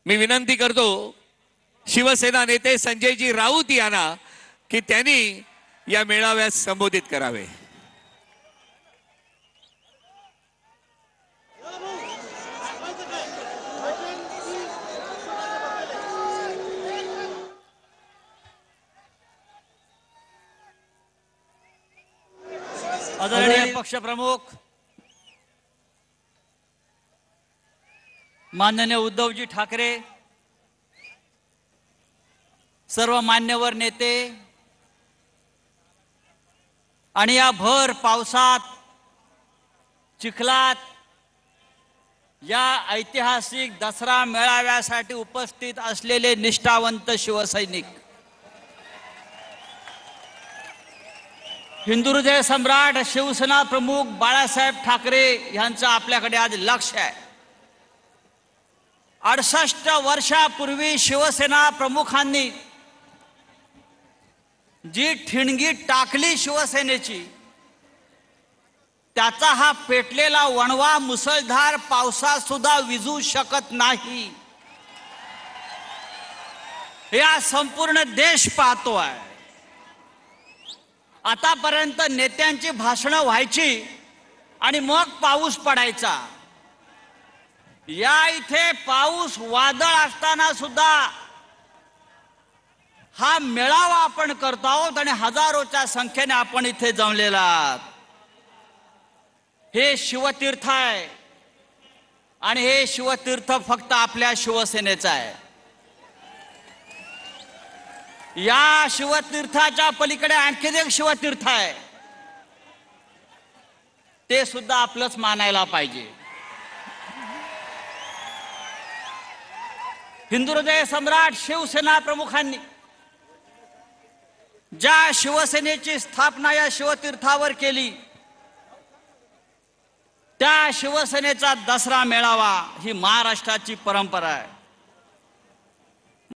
मी विनंती करतो शिवसेना नेते संजयजी राऊत यांना की त्यांनी या मेळाव्यास संबोधित करावे। आदरणीय पक्षप्रमुख माननीय उद्धवजी ठाकरे, सर्व मान्यवर नेते आणि या भर पावसात चिखलात या ऐतिहासिक दसरा मेळाव्यासाठी उपस्थित असलेले निष्ठावंत शिवसैनिक, हिंदुहृदय सम्राट शिवसेना प्रमुख बाळासाहेब ठाकरे यांचं आपल्याकडे आज लक्ष आहे। 68 वर्षापूर्वी शिवसेना प्रमुखांनी जी ठिणगी टाकली शिवसेनेची, त्याचा हा पेटलेला वणवा मुसळधार पावसात सुद्धा विझू शकत नाही, या संपूर्ण देश पाहतो आहे। आतापर्यंत नेत्यांची भाषणं व्हायची आणि मग पाऊस पडायचा। या इथे पाऊस वादळ असताना सुद्धा हा मेळावा आपण करतो आहोत आणि हजारोच्या संख्येने आपण इथे जमलेला आहात। हे शिवतीर्थ आहे आणि हे शिवतीर्थ फक्त आपल्या शिवसेनेचं आहे। या शिवतीर्थाच्या पलीकडे आणखी एक शिवतीर्थ आहे, ते सुद्धा आपलंच मानायला पाहिजे। हिंदुहृदय सम्राट शिवसेना प्रमुखांनी ज्या शिवसेनेची स्थापना या शिवतीर्थावर केली, त्या शिवसेनेचा दसरा मेळावा ही महाराष्ट्राची परंपरा आहे।